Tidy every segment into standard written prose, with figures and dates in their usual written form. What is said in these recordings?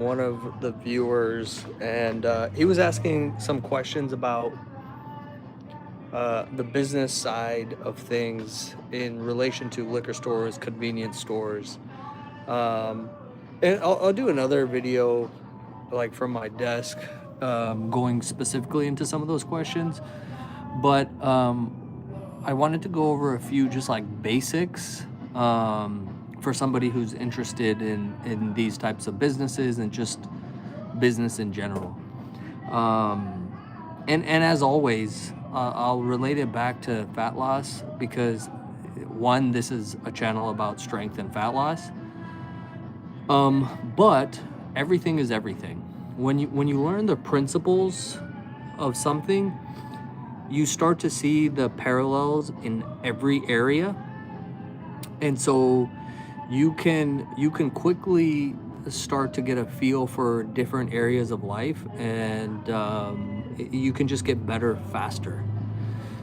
one of the viewers, and he was asking some questions about the business side of things in relation to liquor stores, convenience stores. Um, and I'll do another video like from my desk, going specifically into some of those questions. But I wanted to go over a few just like basics, for somebody who's interested in these types of businesses and just business in general. And as always, I'll relate it back to fat loss because one, this is a channel about strength and fat loss. But everything is everything. When you learn the principles of something, you start to see the parallels in every area, and so you can quickly start to get a feel for different areas of life, and you can just get better faster.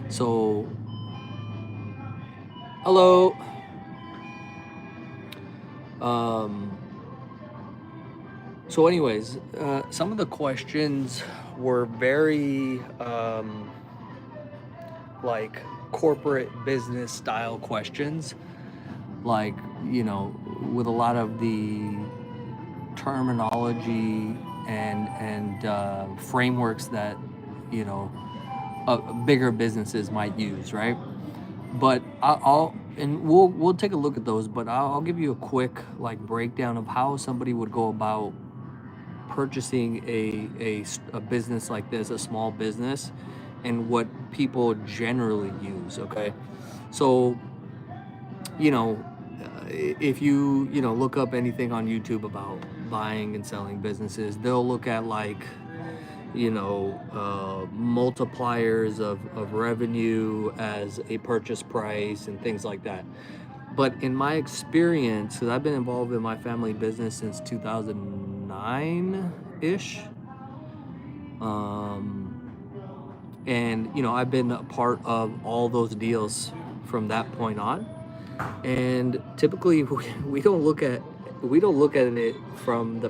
So, hello. Um, so, anyways, some of the questions were very like corporate business style questions, like, with a lot of the terminology and frameworks that you know bigger businesses might use, right? But I'll and we'll take a look at those, but I'll give you a quick like breakdown of how somebody would go about purchasing a business like this, a small business, and what people generally use. Okay, so you know if you look up anything on YouTube about buying and selling businesses, they'll look at like multipliers of revenue as a purchase price and things like that. But in my experience, because I've been involved in my family business since 2009 ish, and I've been a part of all those deals from that point on. And typically, we don't look at it from the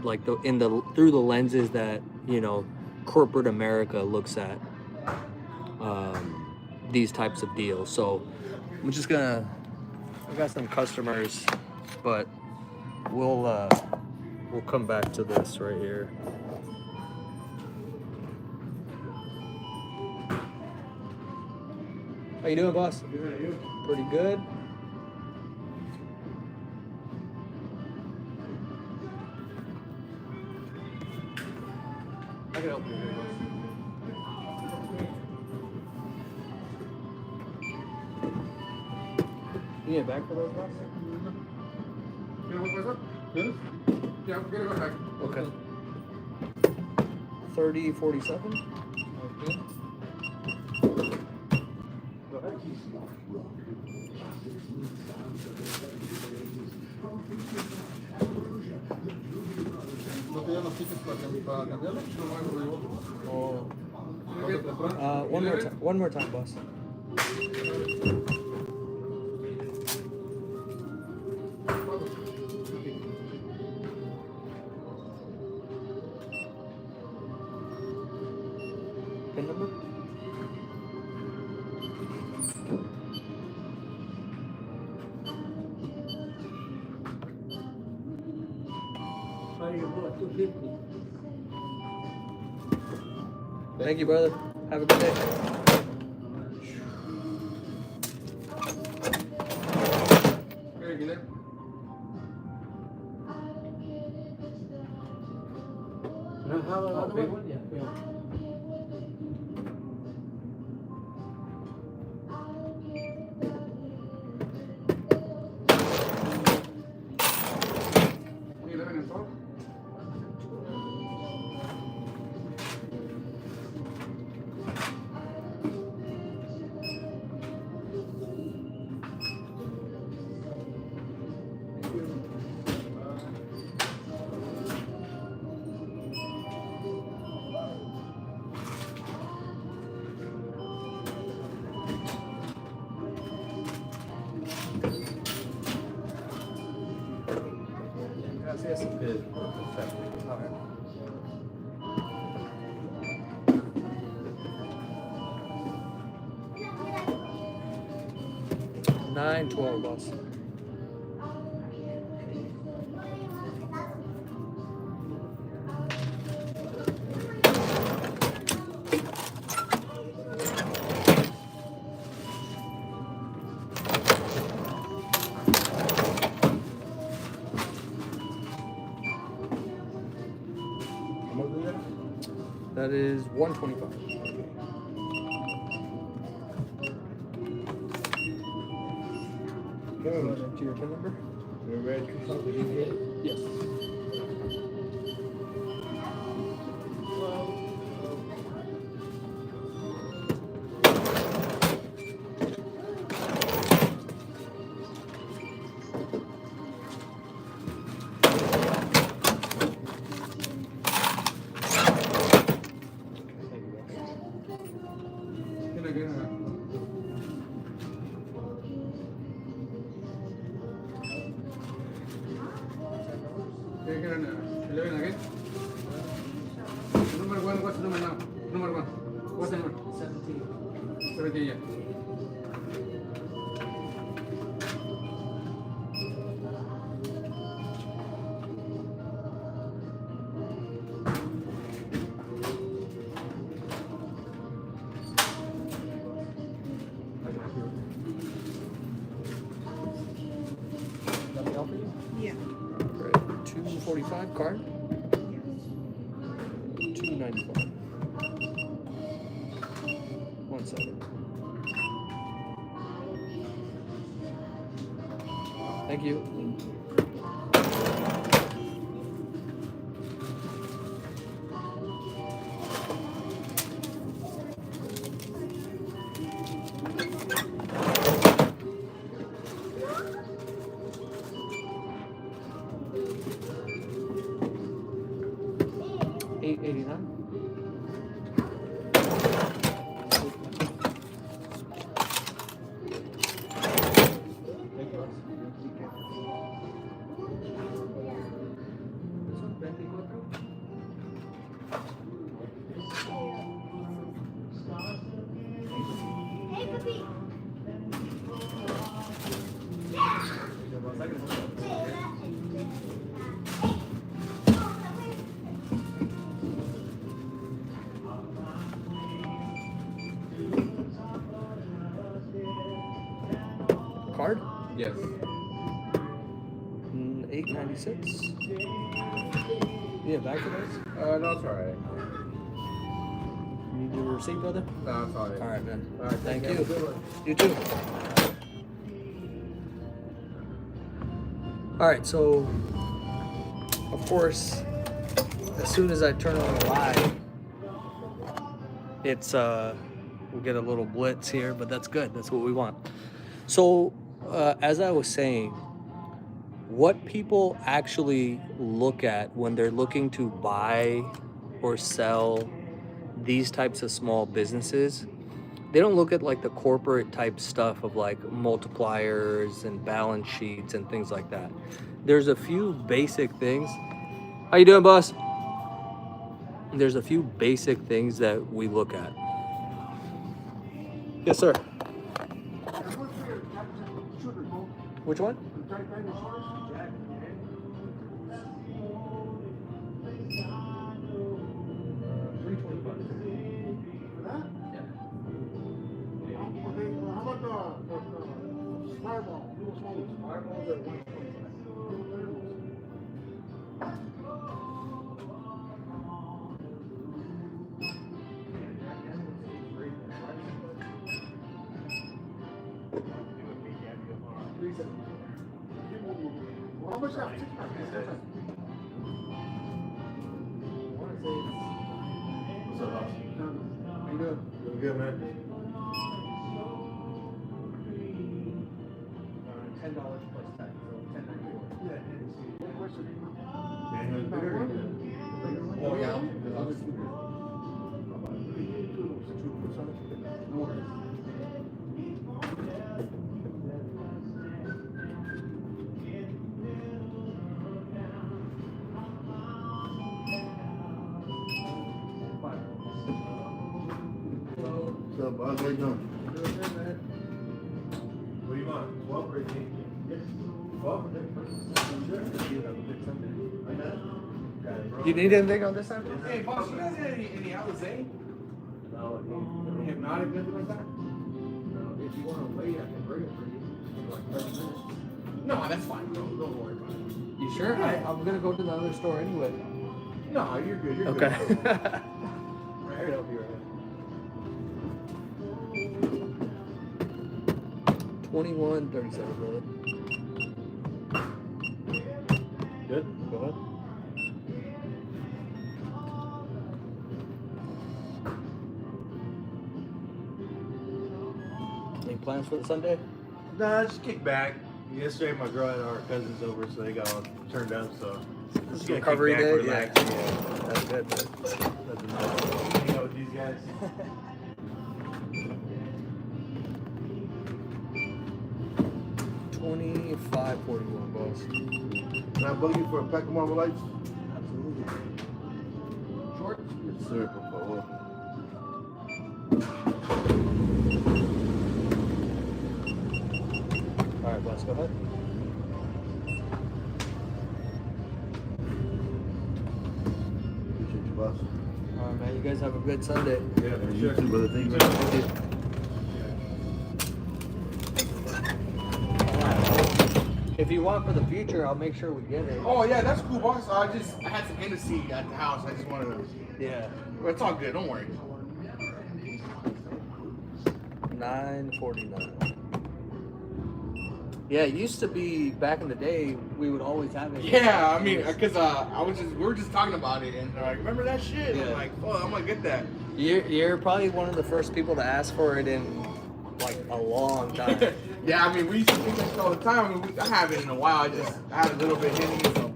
like the in the through the lenses that corporate America looks at these types of deals. So I'm just gonna I got some customers, but we'll come back to this right here. How you doing, boss? Good, you? Pretty good. I can help you here, boss. You need a bag for those, boss? Yeah, what was it? Yes? Yeah, I'm gonna go back. Okay. 3047. Okay. Go ahead. ¿No te dan los tickets para cambiarlo? No, no hay problema. O... One more time, boss. Pin number? Thank you, brother. Have a good day. Okay, Guilherme. Oh, big one? Yeah. Guilherme en todo. 912, boss. That is 125. To your PIN number? You're ready to talk to you? Yes. Can I get a... Can I get an 11 again? Number 1, what's the number now? Number 1. What's the number? 17. 17, yeah. Yeah. Right. 245 card. 295. 1 second. Thank you. $8.89. Thank you, boss. Son 24. Hey, papi. Card? Yes. 896. Yeah, back to those. No, it's alright. You need your receipt, brother? No, it's alright. All right, man. All right, Thank have a you. good one. You too. All right, so of course, as soon as I turn on the live, it's we get a little blitz here, but that's good. That's what we want. So, as I was saying, what people actually look at when they're looking to buy or sell these types of small businesses, they don't look at like the corporate type stuff of like multipliers and balance sheets and things like that. There's a few basic things. How you doing, boss? There's a few basic things that we look at. Yes, sir. Which one? What's up, boss? How you doing? Doing good, man. $10 plus tax, so $10.94. Oh, yeah. No worries. Hello. What's up, boss? How you doing? Good, man. What do you want? What? You need anything on this side? Hey, boss, you guys got any Alizé? No. Hypnotic, nothing like that? If you want to wait, I can bring it for you. Like 30 minutes. No, that's fine, bro. Don't worry about it. You sure? I'm gonna go to the other store anyway. No, you're good. You're Okay. good. Right here, I'll be right here. 21.37, brother. Good? Go ahead. Any plans for the Sunday? Nah, just kick back. Yesterday, my girl and our cousins over, so they got all turned up. So This just gonna recovery kick back, day. relax. Yeah. That's good, man. Nothing much. Hang out with these guys. 25.41, boss. Can I bug you for a pack of Marble Lights? Absolutely. Short? Yes, sir, por favor. All right, boss. Go ahead. Appreciate you, boss. All right, man. You guys have a good Sunday. Yeah, for You sure. too, brother. Thank you. Thank you. If you want for the future, I'll make sure we get it. Oh, yeah, that's cool, boss. I had some Hennessy at the house. I just wanted to. Yeah. Well, it's all good. Don't worry. 9.49. Yeah, it used to be back in the day. We would always have it. Yeah, I mean, because we were just talking about it, and they're like, remember that shit? Yeah. I'm like, fuck, I'm gonna get that. You're probably one of the first people to ask for it in like a long time. Yeah, I mean, we used to think that shit all the time. I mean, I haven't in a while. I had a little bit Henny, so.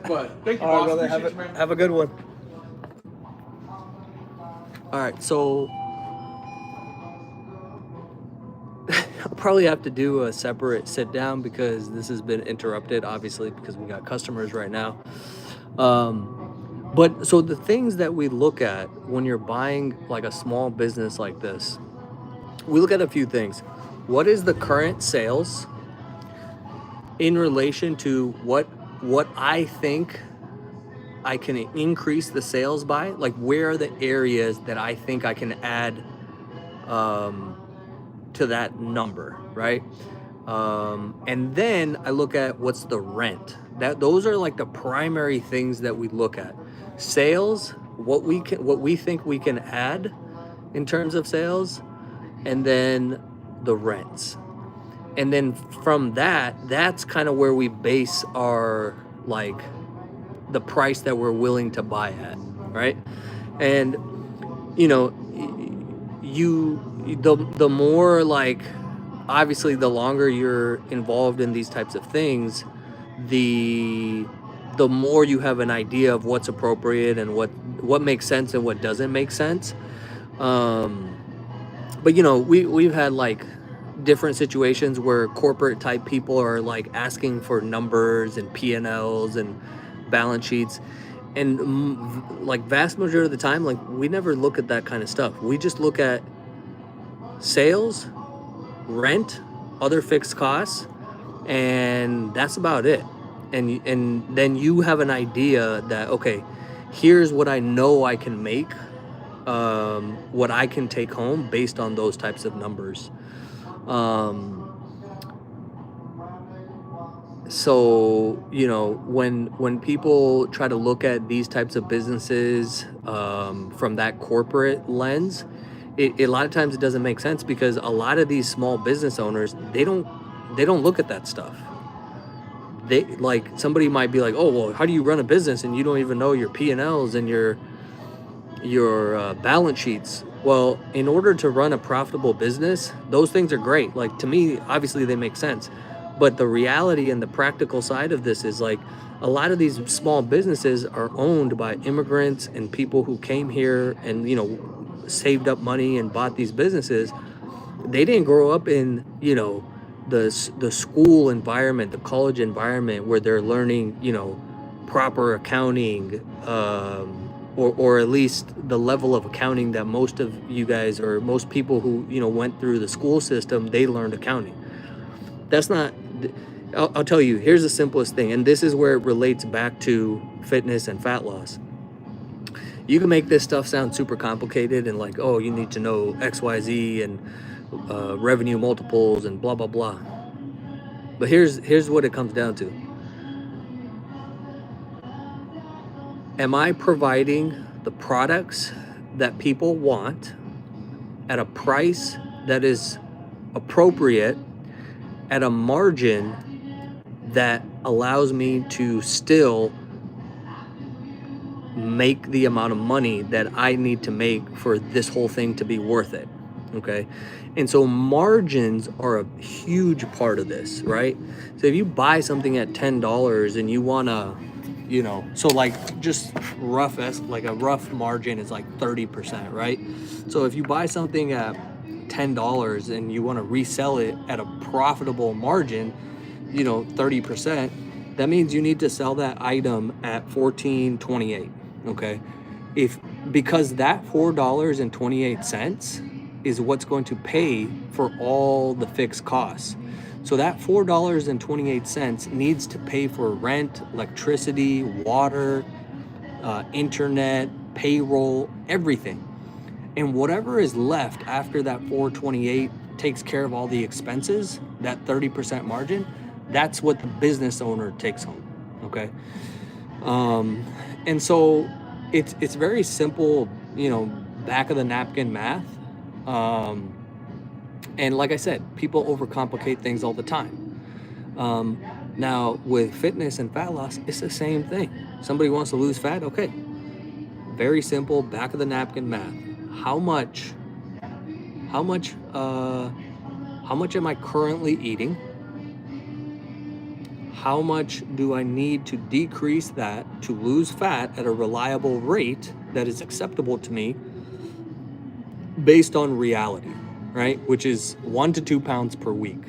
But thank you, All right, boss. brother. Appreciate you, man. Have a good one. All right, so I'll probably have to do a separate sit down because this has been interrupted, obviously, because we got customers right now. But so the things that we look at when you're buying like a small business like this, we look at a few things. What is the current sales in relation to what I think I can increase the sales by? Like, where are the areas that I think I can add to that number, right? And then I look at what's the rent. Those are like the primary things that we look at. Sales, what we think we can add in terms of sales, and then the rents. And then from that's kind of where we base our, like, the price that we're willing to buy at, right? And you know, the more, like, obviously the longer you're involved in these types of things, the more you have an idea of what's appropriate and what makes sense and what doesn't make sense. But you know, we've had like different situations where corporate type people are like asking for numbers and P&Ls and balance sheets, and like vast majority of the time, like, we never look at that kind of stuff. We just look at sales, rent, other fixed costs, and that's about it. And then you have an idea that, okay, here's what I know I can make, what I can take home based on those types of numbers. So, you know, when people try to look at these types of businesses from that corporate lens, a lot of times it doesn't make sense, because a lot of these small business owners, they don't look at that stuff. They, like, somebody might be like, oh, well, how do you run a business and you don't even know your P&Ls and your balance sheets? Well, in order to run a profitable business, those things are great. Like, to me, obviously they make sense. But the reality and the practical side of this is, like, a lot of these small businesses are owned by immigrants and people who came here and, you know, saved up money and bought these businesses. They didn't grow up in, you know, the school environment, the college environment, where they're learning, you know, proper accounting, or at least the level of accounting that most of you guys, or most people who, you know, went through the school system, they learned accounting. That's not. I'll tell you. Here's the simplest thing, and this is where it relates back to fitness and fat loss. You can make this stuff sound super complicated and like, oh, you need to know XYZ and revenue multiples and blah blah blah. But here's what it comes down to. Am I providing the products that people want at a price that is appropriate, at a margin that allows me to still make the amount of money that I need to make for this whole thing to be worth it? Okay. And so margins are a huge part of this, right? So if you buy something at $10 and you want to, so like just like a rough margin is like 30%, right? So if you buy something at $10 and you want to resell it at a profitable margin, 30%, that means you need to sell that item at $14.28, okay? Because that $4.28 is what's going to pay for all the fixed costs. So that $4.28 needs to pay for rent, electricity, water, internet, payroll, everything. And whatever is left after that $4.28 takes care of all the expenses, that 30% margin, that's what the business owner takes home, okay? And so it's very simple, back of the napkin math. And like I said, people overcomplicate things all the time. Now with fitness and fat loss, it's the same thing. Somebody wants to lose fat, okay. Very simple, back of the napkin math. How much am I currently eating? How much do I need to decrease that to lose fat at a reliable rate that is acceptable to me based on reality, right? Which is 1 to 2 pounds per week.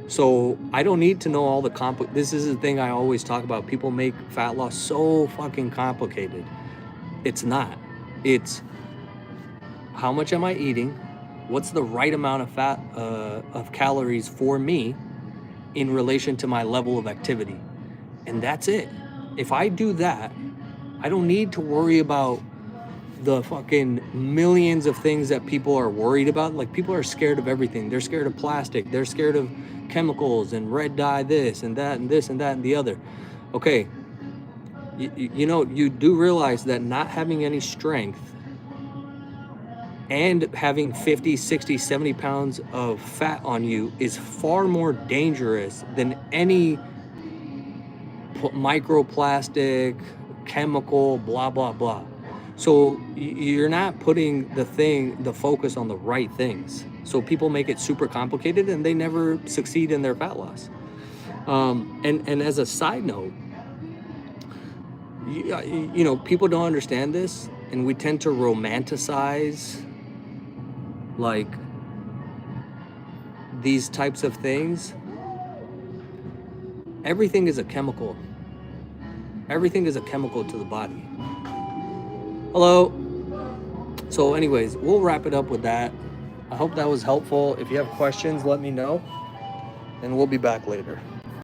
So I don't need to know all the this is the thing I always talk about. People make fat loss so fucking complicated. It's not. It's how much am I eating? What's the right amount of fat, of calories for me in relation to my level of activity? And that's it. If I do that, I don't need to worry about the fucking millions of things that people are worried about. Like, people are scared of everything. They're scared of plastic. They're scared of chemicals and red dye this and that and this and that and the other. Okay, you do realize that not having any strength and having 50, 60, 70 pounds of fat on you is far more dangerous than any microplastic, chemical, blah, blah, blah. So you're not putting the focus on the right things. So people make it super complicated and they never succeed in their fat loss. And as a side note, people don't understand this, and we tend to romanticize like these types of things. Everything is a chemical. Everything is a chemical to the body. Hello. So anyways, we'll wrap it up with that. I hope that was helpful. If you have questions, let me know, and we'll be back later.